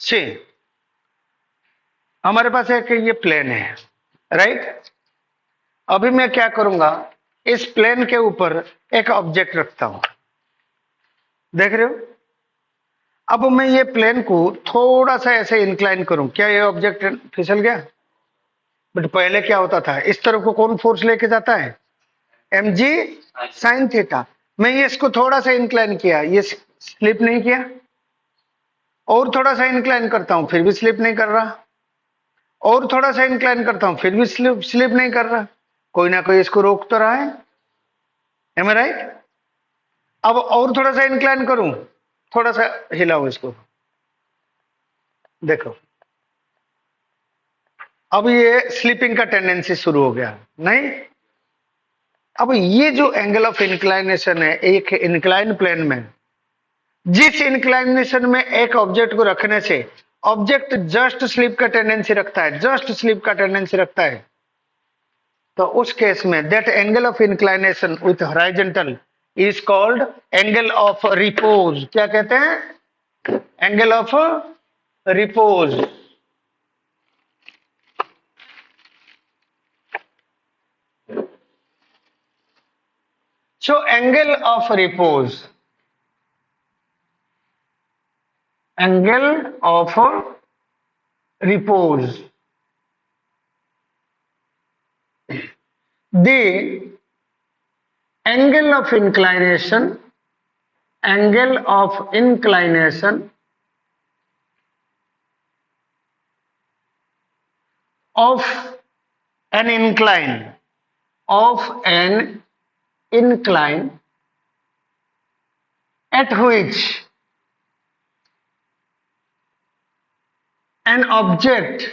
सी हमारे पास एक ये प्लेन है, राइट। अभी मैं क्या करूंगा, इस प्लेन के ऊपर एक ऑब्जेक्ट रखता हूं, देख रहे हो। अब मैं ये प्लेन को थोड़ा सा ऐसे इंक्लाइन करूं, क्या ये ऑब्जेक्ट फिसल गया? बट पहले क्या होता था, इस तरफ को कौन फोर्स लेके जाता है? mg sine theta. मैं ये इसको थोड़ा सा इंक्लाइन किया, ये स्लिप नहीं किया। और थोड़ा सा इंक्लाइन करता हूं, फिर भी स्लिप नहीं कर रहा। और थोड़ा सा इंक्लाइन करता हूं, फिर भी स्लिप नहीं कर रहा। कोई ना कोई इसको रोक तो रहा है, एम आई राइट? अब और थोड़ा सा इंक्लाइन करूं, थोड़ा सा हिलाओ इसको, देखो अब ये स्लिपिंग का टेंडेंसी शुरू हो गया, नहीं? अब ये जो एंगल ऑफ इंक्लाइनेशन है एक इंक्लाइन प्लेन में, जिस इंक्लाइनेशन में एक ऑब्जेक्ट को रखने से ऑब्जेक्ट जस्ट स्लिप का टेंडेंसी रखता है, जस्ट स्लिप का टेंडेंसी रखता है, तो उस केस में that angle of inclination with horizontal is called angle of repose. क्या कहते हैं? Angle of repose. So angle of repose, angle of repose, the angle of inclination, angle of inclination of an incline, of an incline at which an object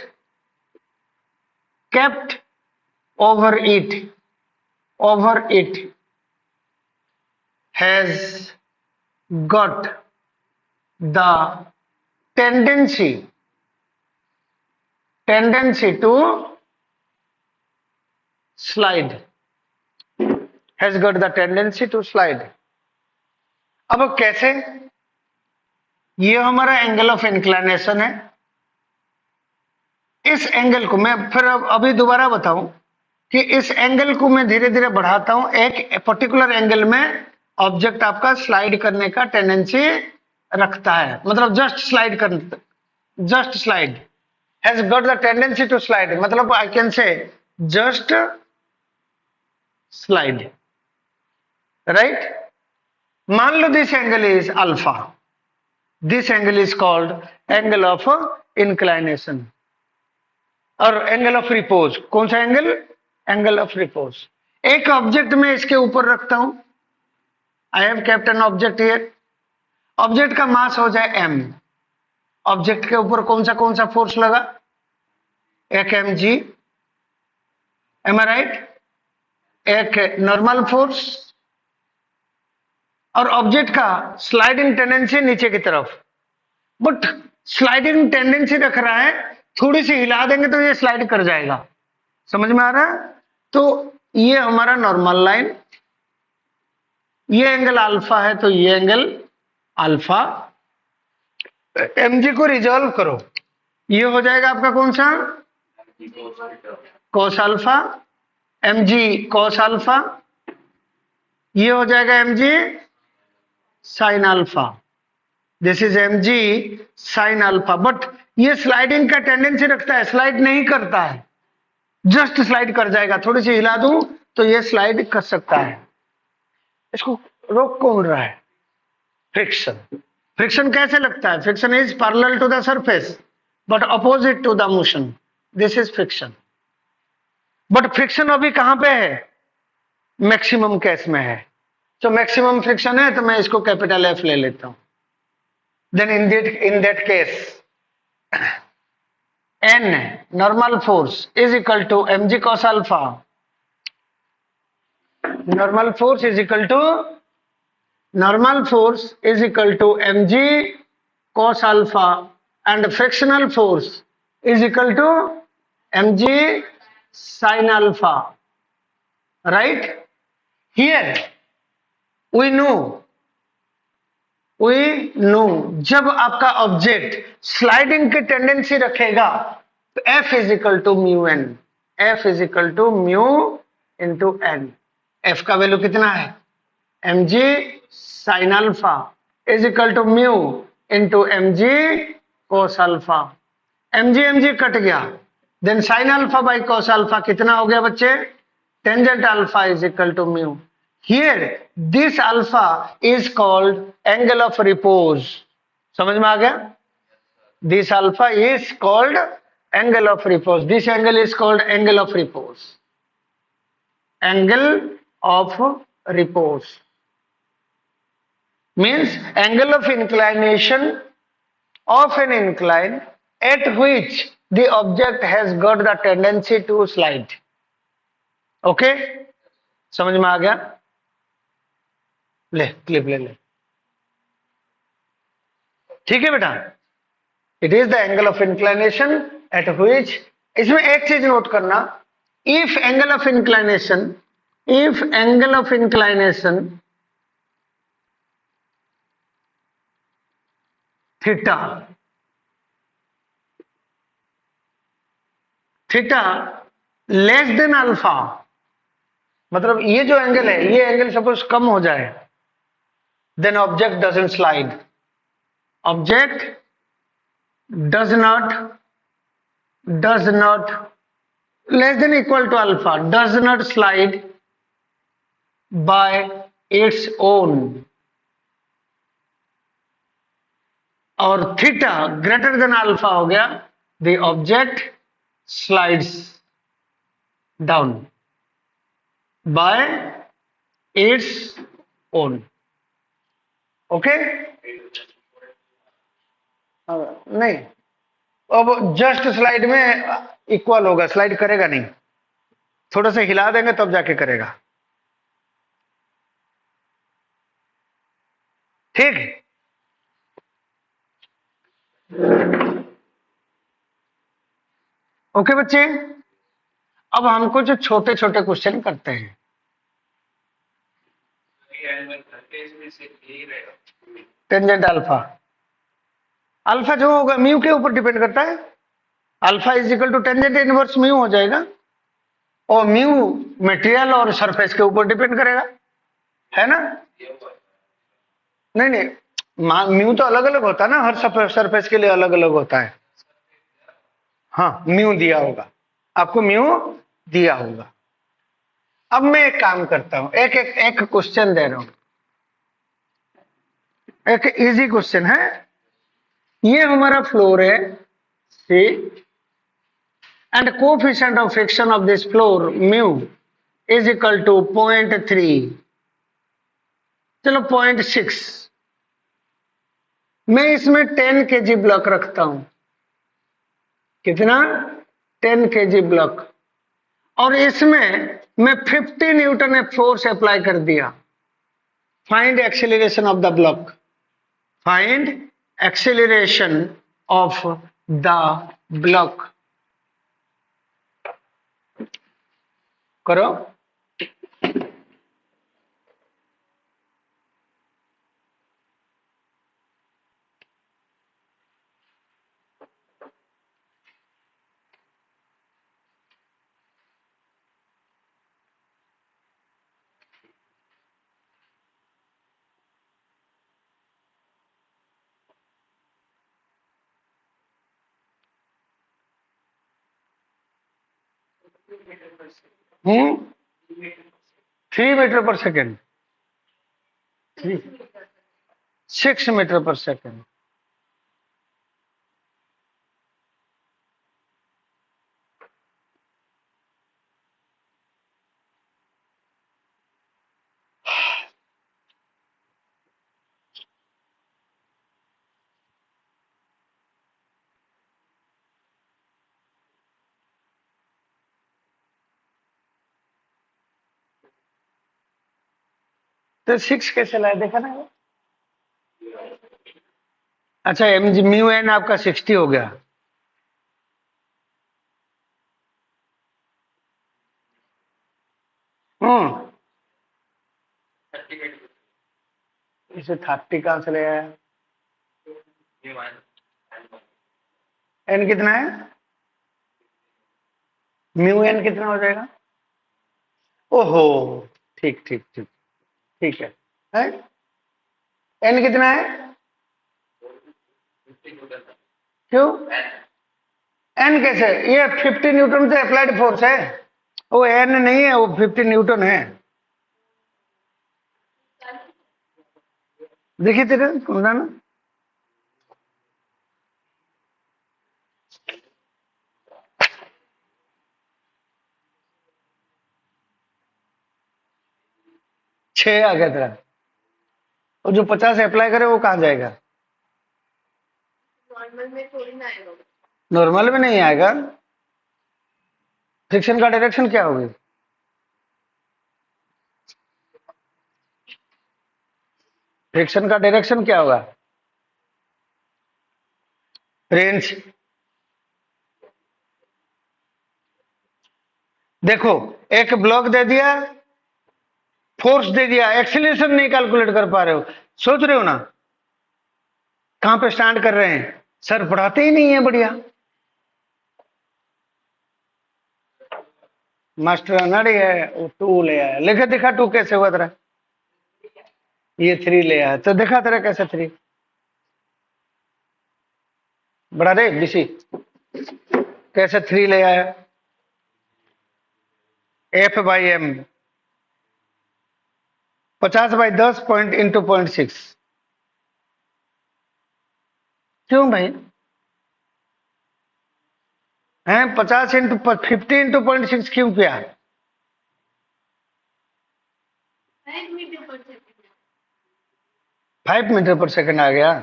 kept over it has got the tendency to slide, has got the tendency to slide। अब कैसे? ये हमारा angle of inclination है। इस angle को मैं फिर अभी दोबारा बताऊं कि इस एंगल को मैं धीरे धीरे बढ़ाता हूं। एक पर्टिकुलर एंगल में ऑब्जेक्ट आपका स्लाइड करने का टेंडेंसी रखता है, मतलब just slide, has got the tendency to slide, मतलब I can say just slide, right. मान लो this angle is alpha, this angle is called angle of inclination और एंगल ऑफ रिपोज। कौन सा एंगल? Angle of repose. एक object में इसके ऊपर रखता हूं, I have kept an object here. Object का मास हो जाए m, ऑब्जेक्ट के ऊपर कौन सा फोर्स लगा? एक mg, एम आई राइट? एक नॉर्मल फोर्स और ऑब्जेक्ट का स्लाइडिंग टेंडेंसी नीचे की तरफ। बट स्लाइडिंग टेंडेंसी रख रहा है, थोड़ी सी हिला देंगे तो ये स्लाइड कर जाएगा। समझ में आ रहा है? तो ये हमारा नॉर्मल लाइन, ये एंगल अल्फा है तो ये एंगल अल्फा। mg को रिजॉल्व करो, ये हो जाएगा आपका कौन सा? cos alpha, mg cos alpha, ये हो जाएगा mg sin alpha. This is mg sin alpha. But ये स्लाइडिंग का टेंडेंसी रखता है, स्लाइड नहीं करता है, जस्ट स्लाइड कर जाएगा। थोड़ी सी हिला दूं तो ये स्लाइड कर सकता है। इसको रोक कौन रहा है? फ्रिक्शन। फ्रिक्शन कैसे लगता है? Friction is parallel to the surface but opposite to the motion, this is friction. But friction अभी कहां पे है? मैक्सिमम केस में है। तो मैक्सिमम फ्रिक्शन है तो मैं इसको कैपिटल F ले लेता हूं। Then in that case N normal force is equal to mg cos alpha. Normal force is equal to mg cos alpha and frictional force is equal to mg sin alpha, right? Here we know we know जब आपका object sliding की tendency रखेगा तो F is equal to mu N, F is equal to mu into N. F का value कितना है, m g sine alpha is equal to mu into m g cos alpha. M g cut गया, then sine alpha by cos alpha कितना हो गया बच्चे, tangent alpha is equal to mu. Here this alpha is called angle of repose. समझ में आ गया, this alpha is called angle of repose, this angle is called angle of repose, angle of repose means angle of inclination of an incline at which the object has got the tendency to slide. Okay, समझ में आ गया, ले clip ले ले, ठीक है बेटा। It is the angle of inclination at which, इसमें एक चीज नोट करना, if angle of inclination, if angle of inclination theta, theta less than alpha, मतलब ये जो एंगल है, ये एंगल सपोज कम हो जाए, then object doesn't slide, object does not less than equal to alpha, does not slide by its own, और theta greater than alpha हो गया, the object slides down by its own. Okay, नहीं अब just slide में equal होगा, slide करेगा नहीं, थोड़ा सा हिला देंगे तब जाके करेगा, ठीक। ओके बच्चे, अब हमको जो छोटे छोटे क्वेश्चन करते हैं, टेंजेंट अल्फा, अल्फा जो होगा म्यू के ऊपर डिपेंड करता है, alpha is equal to tangent inverse mu हो जाएगा, और म्यू मटेरियल और सरफेस के ऊपर डिपेंड करेगा, है ना। नहीं नहीं, म्यू तो अलग अलग होता है ना, हर सरफेस के लिए अलग अलग होता है। हाँ म्यू दिया होगा, आपको म्यू दिया होगा। अब मैं एक काम करता हूं, एक क्वेश्चन दे रहा हूं, एक इजी क्वेश्चन है। ये हमारा फ्लोर है see, and coefficient of friction of this floor mu is equal to 0.3, चलो 0.6, मैं इसमें 10 kg ब्लॉक रखता हूं, कितना, 10 kg ब्लॉक, और इसमें मैं 50 न्यूटन फोर्स अप्लाई कर दिया। Find acceleration of the block, find acceleration of the block, करो। हम्म, 3 metre per second, 6 metre per second, तो 6 कैसे लाया, देखा ना। अच्छा एम जी म्यू एन आपका 60 हो गया, इसे 30 कहां से ले आया, एन कितना है? म्यू एन कितना हो जाएगा? ओहो, ठीक ठीक ठीक, ठीक है? एन कितना है? क्यों एन कैसे? ये 50 न्यूटन से अप्लाइड फोर्स है, वो एन नहीं है, वो 50 न्यूटन है। देखिए तेरे समझाना। छह आ गया तेरा, और जो 50 अप्लाई करे वो कहाँ जाएगा? नॉर्मल में थोड़ी ना आएगा, नॉर्मल में नहीं आएगा। फ्रिक्शन का डायरेक्शन क्या होगी? फ्रिक्शन का डायरेक्शन क्या होगा? रेंज। देखो, एक ब्लॉक दे दिया, फोर्स दे दिया, एक्सीलरेशन नहीं कैलकुलेट कर पा रहे हो, सोच रहे हो ना कहां पे स्टैंड कर रहे हैं? सर पढ़ाते ही नहीं है बढ़िया। मास्टर अनाड़ी है, वो 2 ले आया, लिखे दिखा 2 कैसे हुआ तेरा? ये 3 ले आया, तो दिखा तेरा कैसे 3? बड़ा रे बीसी, कैसे 3 ले आया? F by M, 50/10 point into 0.6। क्यों भाई है? 50 × 50 × 0.6 क्यों किया? 5 मीटर पर सेकंड आ गया।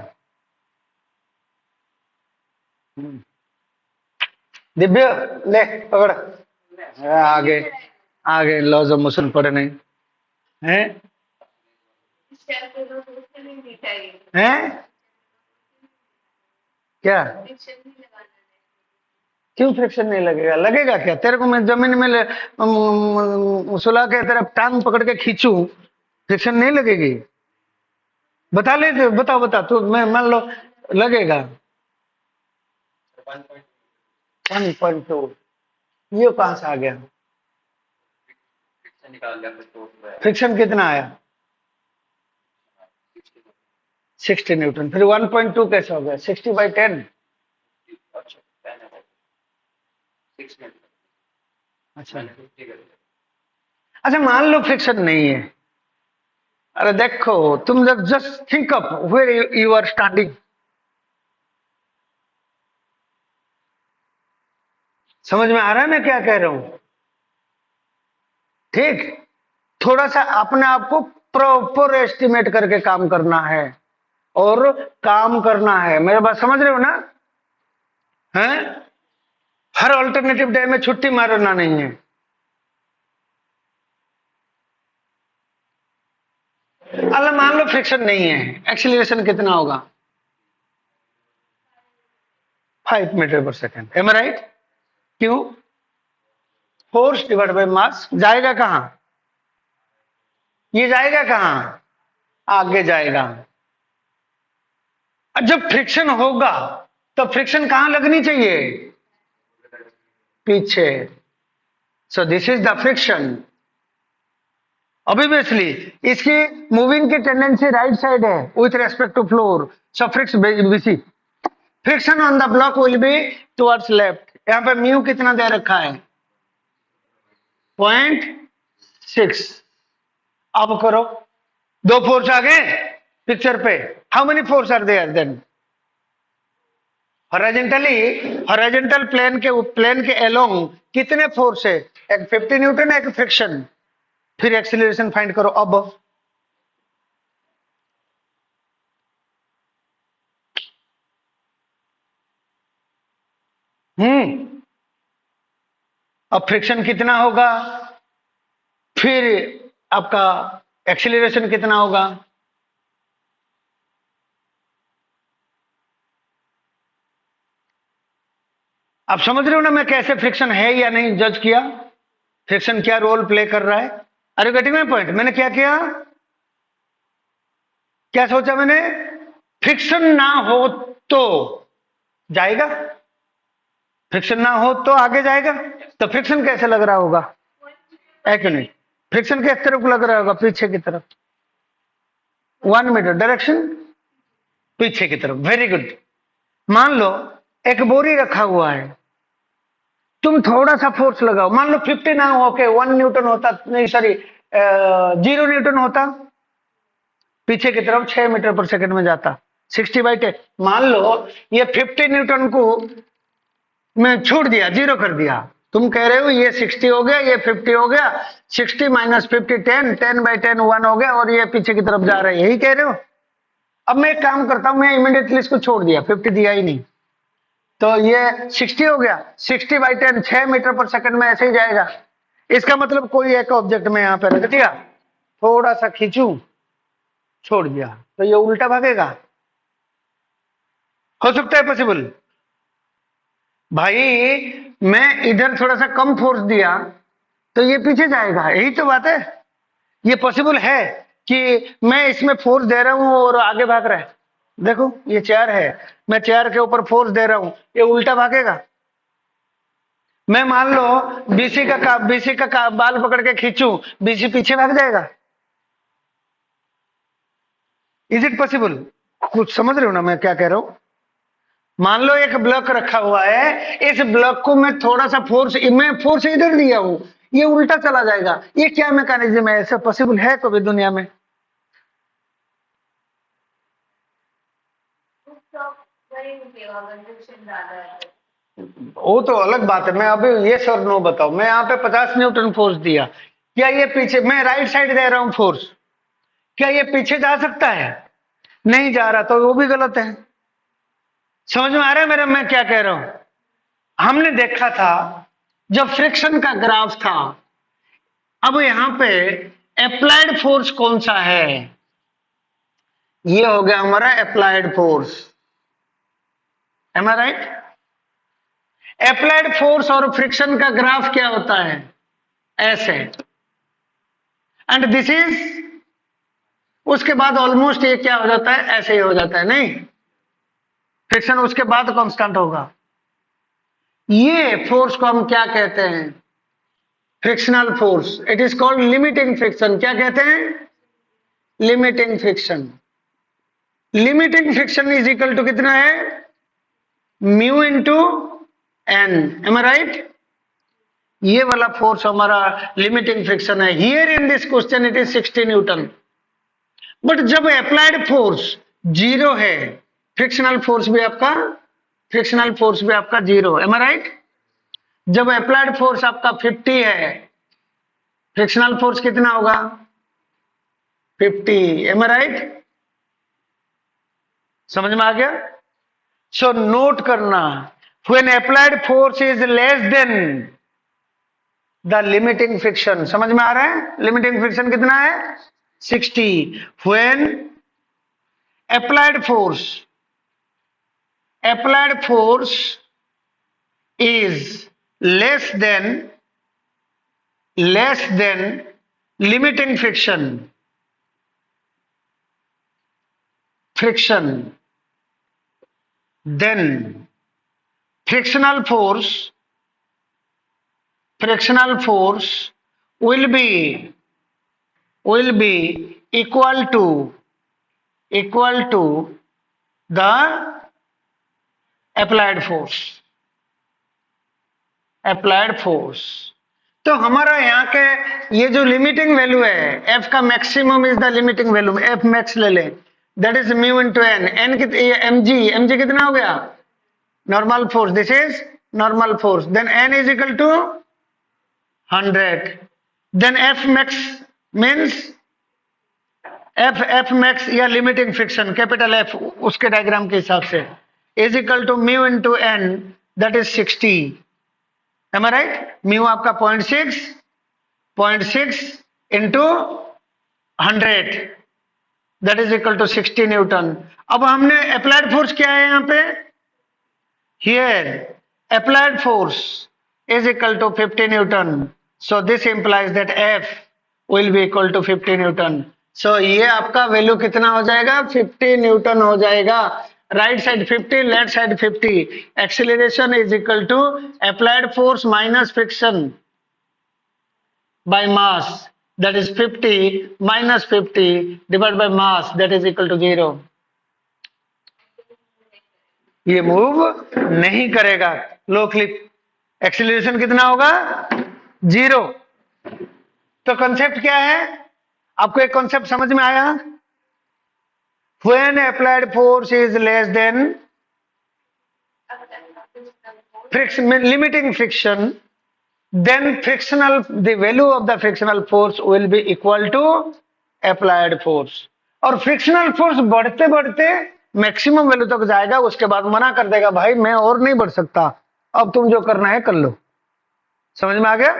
दिव्य ले पकड़, आगे आगे लॉज ऑफ मोशन पढ़ने हैं? हैं क्या? क्यों फ्रिक्शन नहीं लगेगा? लगेगा क्या? तेरे को मैं जमीन में सुला के तेरा टांग पकड़ के खींचूं, फ्रिक्शन नहीं लगेगी? बता ले, बता बता तू, मैं मान लो लगेगा 1.2, ये कहां से आ गया? फ्रिक्शन कितना आया? 60 न्यूटन। फिर 1.2 कैसे हो गया? 60/10। अच्छा अच्छा, मान लो फ्रिक्शन नहीं है। अरे देखो, तुम just think up where you are standing. समझ में आ रहा है मैं क्या कह रहा हूं? ठीक, थोड़ा सा अपने आप को प्रॉपर एस्टिमेट करके काम करना है, और काम करना है। मेरे बात समझ रहे हो ना? हैं? हर अल्टरनेटिव डे में छुट्टी मारना नहीं है। अल्लाह मान लो फ्रिक्शन नहीं है, एक्सीलरेशन कितना होगा? 5 मीटर पर सेकंड, एम आई राइट? क्यों? फोर्स डिवाइड बाय मास। जाएगा कहां? ये जाएगा कहां? आगे जाएगा। जब फ्रिक्शन होगा तो फ्रिक्शन कहां लगनी चाहिए? पीछे। So this is the friction. Obviously इसकी मूविंग की टेंडेंसी राइट साइड है with respect to floor, so friction friction on the block will be towards left. यहां पे म्यू कितना दे रखा है? 0.6। अब करो, 2 फोर्स आ गए पिक्चर पे। How many force are there then? Horizontally, horizontal plane के अलोंग कितने फोर्स है? एक 50 न्यूटन, एक फ्रिक्शन। फिर एक्सीलरेशन फाइंड करो अब। अब फ्रिक्शन कितना होगा, फिर आपका एक्सीलरेशन कितना होगा? आप समझ रहे हो ना मैं कैसे फ्रिक्शन है या नहीं जज किया? फ्रिक्शन क्या रोल प्ले कर रहा है? अरे गेटिंग माय पॉइंट? मैंने क्या किया, क्या सोचा मैंने? फ्रिक्शन ना हो तो जाएगा, फ्रिक्शन ना हो तो आगे जाएगा। तो फ्रिक्शन कैसे लग रहा होगा, है कि नहीं? फ्रिक्शन किस तरफ लग रहा होगा, पीछे की तरफ, 1 मीटर डायरेक्शन पीछे की तरफ। Very good. मान लो एक बोरी रखा हुआ है, तुम थोड़ा सा फोर्स लगाओ, मान लो 50 ना होके 1 न्यूटन होता, नहीं सॉरी 0 न्यूटन होता, पीछे की तरफ 6 मीटर पर सेकंड में जाता, 60/10। मान लो ये 50 न्यूटन को मैं छोड़ दिया, 0 कर दिया। तुम कह रहे हो ये 60 हो गया, ये 50 हो गया, 60 माइनस 50 10, 10/10 1 हो गया, और ये पीछे की तरफ जा रहा है, यही कह रहे हो? अब मैं एक काम करता हूं, मैं इमीडिएटली इसको छोड़ दिया, 50 दिया ही नहीं, तो ये 60 हो गया। 60/10 6 मीटर पर सेकंड में ऐसे ही जाएगा। इसका मतलब कोई एक ऑब्जेक्ट में यहां पर रख दिया, थोड़ा सा खींचू, छोड़ दिया, तो ये उल्टा भागेगा। हो सकता है पॉसिबल? भाई मैं इधर थोड़ा सा कम फोर्स दिया तो ये पीछे जाएगा, यही तो बात है। ये पॉसिबल है कि मैं इसमें फोर्स दे रहा हूं और आगे भाग रहा है। देखो ये चेयर है, मैं चेयर के ऊपर फोर्स दे रहा हूं, ये उल्टा भागेगा। मैं मान लो बीसी का बाल पकड़ के खींचूं, बीसी पीछे भाग जाएगा। Is it possible? कुछ समझ रहे हो ना मैं क्या कह रहा हूं? मान लो एक ब्लॉक रखा हुआ है, इस ब्लॉक को मैं थोड़ा सा मैं फोर्स इधर दिया हूं, ये उल्टा चला जाएगा। ये क्या मैकेनिज्म है? ऐसा पॉसिबल है कभी दुनिया में? वो तो अलग बात है, मैं अभी ये सर नो बताओ, मैं यहाँ पे 50 न्यूटन फोर्स दिया, क्या ये पीछे, मैं राइट साइड दे रहा हूं फोर्स, क्या ये पीछे जा सकता है? नहीं जा रहा, तो वो भी गलत है। समझ में आ रहा है मेरा मैं क्या कह रहा हूं? हमने देखा था जब फ्रिक्शन का ग्राफ था, अब यहां पे अप्लाइड फोर्स कौन सा है? ये हो गया हमारा applied force. M I right? Applied force और फ्रिक्शन का ग्राफ क्या होता है? ऐसे। एंड दिस इज, उसके बाद ऑलमोस्ट ये क्या हो जाता है? ऐसे ही हो जाता है, नहीं? फ्रिक्शन उसके बाद कांस्टेंट होगा। ये फोर्स को हम क्या कहते हैं? Frictional force. It is called limiting friction. क्या कहते हैं? Limiting friction. Limiting friction is equal to कितना है? Mu into N. Am I right? ये वाला फोर्स हमारा लिमिटिंग फ्रिक्शन है। Here in this question it is 60 newton. But जब अप्लाइड फोर्स 0 है, फ्रिक्शनल फोर्स भी आपका, फ्रिक्शनल फोर्स भी आपका 0। M I right? जब अप्लाइड फोर्स आपका 50 है, फ्रिक्शनल फोर्स कितना होगा? 50। M I right? समझ में आ गया? सो नोट करना, when applied force is less than the limiting friction. समझ में आ रहा है? लिमिटिंग फ्रिक्शन कितना है? 60। When applied force is less than limiting friction, then frictional force will be equal to the applied force. तो हमारा यहाँ के ये जो लिमिटिंग वैल्यू है, एफ का maximum is the limiting value, F max ले लें, that is mu into N. N MG कितना हो गया? Normal force, this is normal force, then N is equal to 100, then F max means F max या limiting friction, capital F, उसके diagram के हिसाब से, is equal to mu into n, that is 60. Am I right? Mu आपका 0.6 into 100, that is equal to 60 Newton. अब हमने applied force क्या है यहाँ पे? Here applied force is equal to 50 Newton, so this implies that F will be equal to 50 Newton. so ये आपका value कितना हो जाएगा? 50 न्यूटन हो जाएगा। Right side 50, left side 50, acceleration is equal to applied force minus friction by mass, that is 50 minus 50 divide by mass, that is equal to 0। ये move नहीं करेगा। लो क्लिक, एक्सेलरेशन कितना होगा? 0। तो कॉन्सेप्ट क्या है? आपको एक कॉन्सेप्ट समझ में आया? When applied force is less than friction, limiting friction, then the value of the frictional force will be equal to applied force। और फ्रिक्शनल फोर्स बढ़ते बढ़ते मैक्सिमम वैल्यू तक जाएगा, उसके बाद मना कर देगा, भाई मैं और नहीं बढ़ सकता, अब तुम जो करना है कर लो। समझ में आ गया?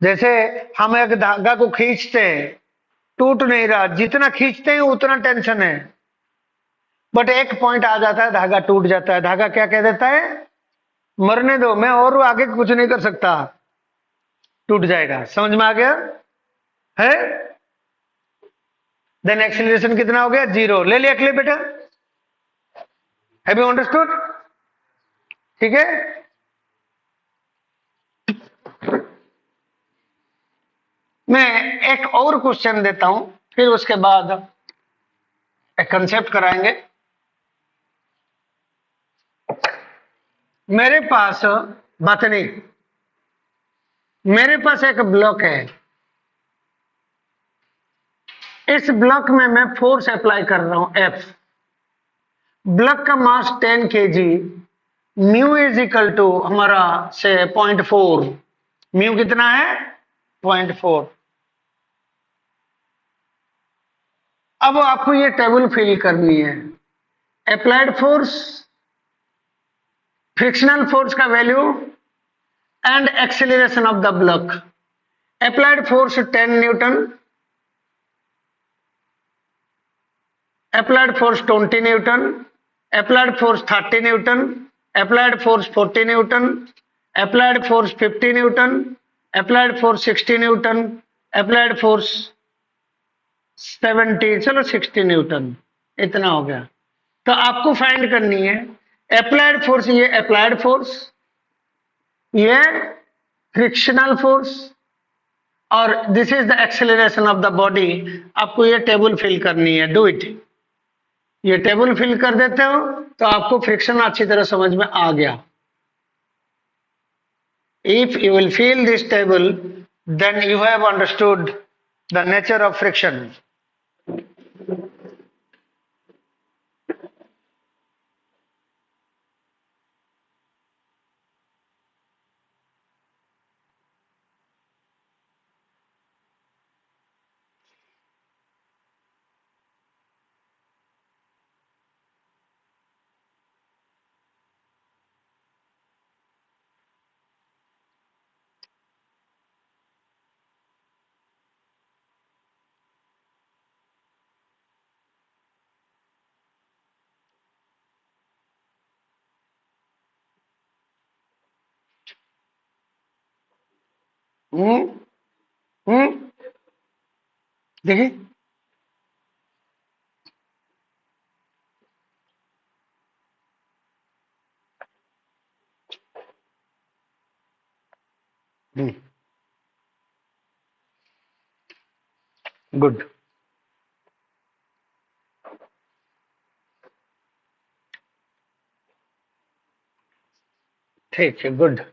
जैसे हम एक धागा को खींचते हैं, टूट नहीं रहा, जितना खींचते हैं उतना टेंशन है, बट एक पॉइंट आ जाता है, धागा टूट जाता है। धागा क्या कह देता है? मरने दो, मैं और आगे कुछ नहीं कर सकता, टूट जाएगा। समझ में आ गया है? देन एक्सीलरेशन कितना हो गया? 0। ले लिया क्लिप बेटा? Have you understood? ठीक है। मैं एक और क्वेश्चन देता हूं, फिर उसके बाद एक कंसेप्ट कराएंगे। मेरे पास बात नहीं, मेरे पास एक ब्लॉक है, इस ब्लॉक में मैं फोर्स अप्लाई कर रहा हूं F। ब्लॉक का mass 10 kg, mu is equal to हमारा से 0.4। म्यू कितना है? 0.4। अब आपको ये टेबल फिल करनी है। अप्लाइड फोर्स, फ्रिक्शनल फोर्स का value and acceleration of the block. Applied force 10 Newton, applied force 20 Newton, applied force 30 Newton, applied force 40 Newton, applied force 50 Newton, applied force 60 Newton, applied force 70, चलो 60 Newton, इतना हो गया। तो आपको find करनी है applied force, ये अप्लाइड फोर्स, ये फ्रिक्शनल फोर्स, और this is the acceleration of the body. आपको ये टेबल फिल करनी है, डू इट। ये टेबल फिल कर देते हो तो आपको फ्रिक्शन अच्छी तरह समझ में आ गया। If you will fill this table, then you have understood the nature of friction। हम्म हम्म देखिए, गुड, ठीक है, गुड।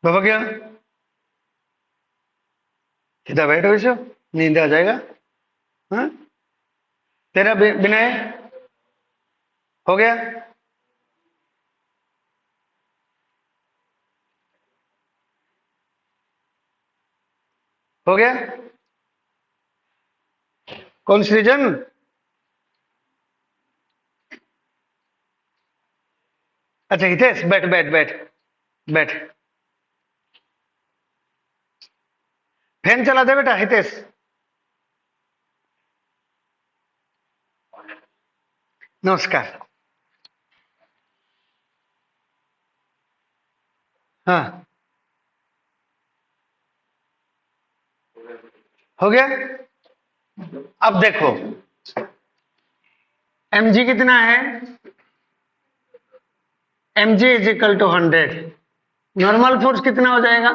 बाबा क्या सीधा बैठो, इसे नींद आ जाएगा। हाँ, तेरा विनय हो गया? हो गया? कौन सृजन? अच्छा हितेश, बैठ बैठ बैठ बैठ। फैन चला दे बेटा हितेश। नमस्कार। हाँ हो गया। अब देखो mg कितना है, mg is equal to 100। Normal force कितना हो जाएगा,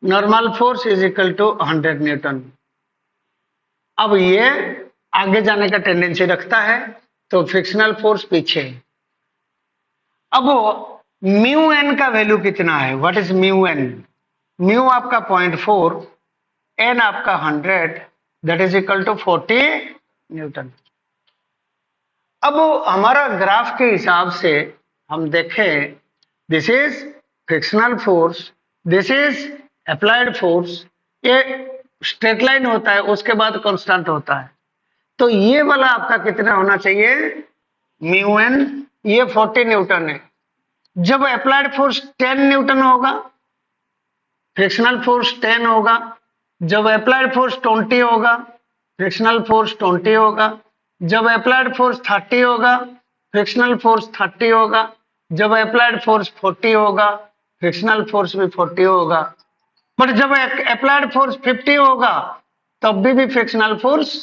normal force is equal to 100 newton. अब ये आगे जाने का टेंडेंसी रखता है, तो फ्रिक्शनल फोर्स पीछे। अब म्यू एन का वैल्यू कितना है, what is mu N, mu आपका 0.4, एन आपका 100, that is equal to 40 newton. अब हमारा ग्राफ के हिसाब से हम देखें, this is frictional force, this is applied force, ये स्ट्रेट लाइन होता है, उसके बाद कांस्टेंट होता है। तो ये वाला आपका कितना होना चाहिए, म्यू एन, ये 40 न्यूटन है। जब अप्लाइड फोर्स 10 न्यूटन होगा, फ्रिक्शनल फोर्स 10 होगा। जब अप्लाइड फोर्स 20 होगा, फ्रिक्शनल फोर्स 20 होगा। जब अप्लाइड फोर्स 30 होगा, फ्रिक्शनल फोर्स 30 होगा। जब अप्लाइड फोर्स 40 होगा, फ्रिक्शनल फोर्स भी 40 होगा। बट जब अप्लाइड फोर्स 50 होगा, तब भी फ्रिक्शनल फोर्स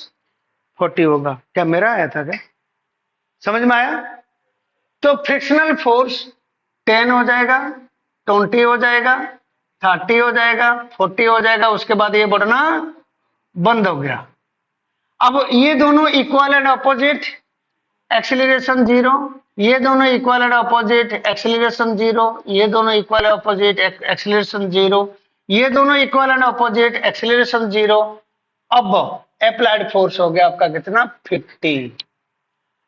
40 होगा। क्या मेरा आया था क्या, समझ में आया? तो फ्रिक्शनल फोर्स 10 हो जाएगा, 20 हो जाएगा, 30 हो जाएगा, 40 हो जाएगा, उसके बाद ये बढ़ना बंद हो गया। अब ये दोनों इक्वल एंड अपोजिट, एक्सीलरेशन 0, ये दोनों इक्वल एंड अपोजिट, एक्सीलरेशन 0, ये दोनों इक्वल एंड अपोजिट, एक्सीलरेशन 0, ये दोनों इक्वल एंड अपोजिट, एक्सीलरेशन 0। अब अप्लाइड फोर्स हो गया आपका कितना, 50।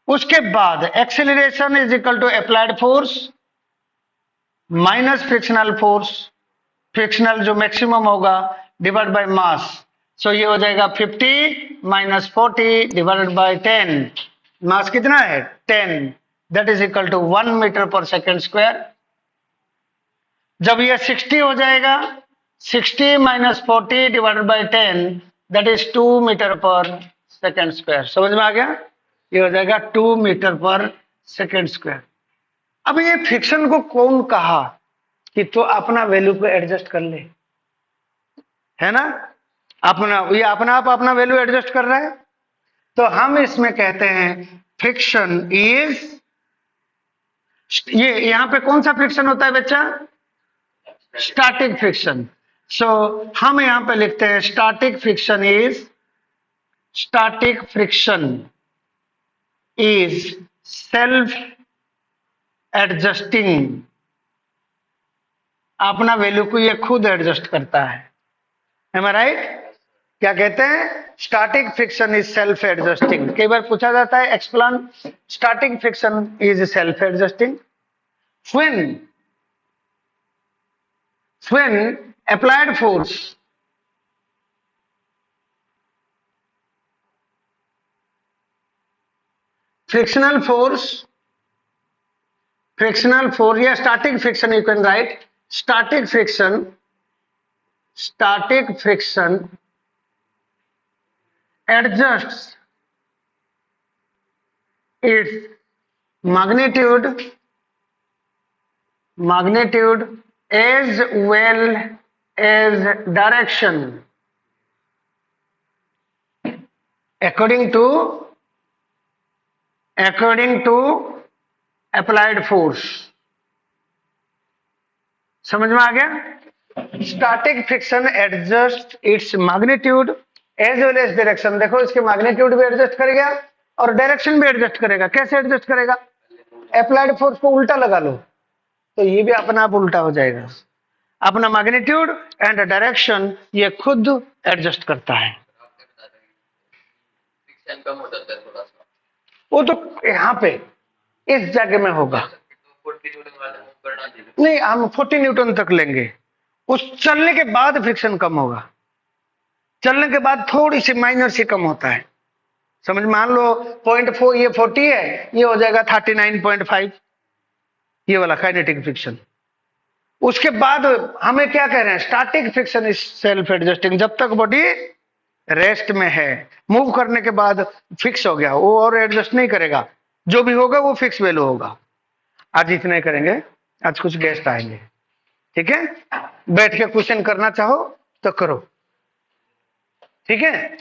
उसके बाद acceleration is equal to applied force minus frictional force, frictional जो मैक्सिमम होगा डिवाइड बाय मास। सो ये हो जाएगा 50 माइनस 40 डिवाइडेड बाय 10। मास कितना है, 10, that is equal to 1 metre per second square. जब ये 60 हो जाएगा, 60 minus 40 divided by 10, that is 2 metre per second square. समझ में आ गया, ये हो जाएगा 2 मीटर पर सेकेंड स्क्वायर। अब ये फ्रिक्शन को कौन कहा कि तो अपना वैल्यू पे एडजस्ट कर ले, है ना, अपना ये अपना आप अपना वैल्यू एडजस्ट कर रहा है। तो हम इसमें कहते हैं फ्रिक्शन इज, ये यहां पे कौन सा फ्रिक्शन होता है बच्चा, स्टैटिक फ्रिक्शन। सो हम यहां पे लिखते हैं static friction is, static friction is self adjusting, अपना वैल्यू को ये खुद एडजस्ट करता है। Am I right? क्या कहते हैं, static friction is self adjusting. कई बार पूछा जाता है explain static friction is self adjusting when applied force frictional force या static friction, you can write static friction adjusts its magnitude as well as direction according to applied force। समझ में आ गया, static friction adjust its magnitude as well as direction. देखो इसके magnitude भी adjust करेगा और डायरेक्शन भी एडजस्ट करेगा। कैसे एडजस्ट करेगा, अप्लाइड फोर्स को उल्टा लगा लो तो ये भी अपना आप उल्टा हो जाएगा। अपना मैग्नीट्यूड एंड डायरेक्शन ये खुद एडजस्ट करता है। वो तो यहाँ पे इस जगह में होगा, नहीं हम 40 न्यूटन तक लेंगे। उस चलने के बाद फ्रिक्शन कम होगा, चलने के बाद थोड़ी सी माइनर सी कम होता है। समझ, मान लो 0.4 ये 40 है, ये हो जाएगा 39.5, ये वाला काइनेटिक फ्रिक्शन। उसके बाद हमें क्या कह रहे हैं, static friction is self adjusting. जब तक बॉडी रेस्ट में है, मूव करने के बाद फिक्स हो गया, वो और एडजस्ट नहीं करेगा, जो भी होगा वो फिक्स वैल्यू होगा। आज इतना ही करेंगे, आज कुछ गेस्ट आएंगे, ठीक है। बैठ के क्वेश्चन करना चाहो तो करो। ठीक है।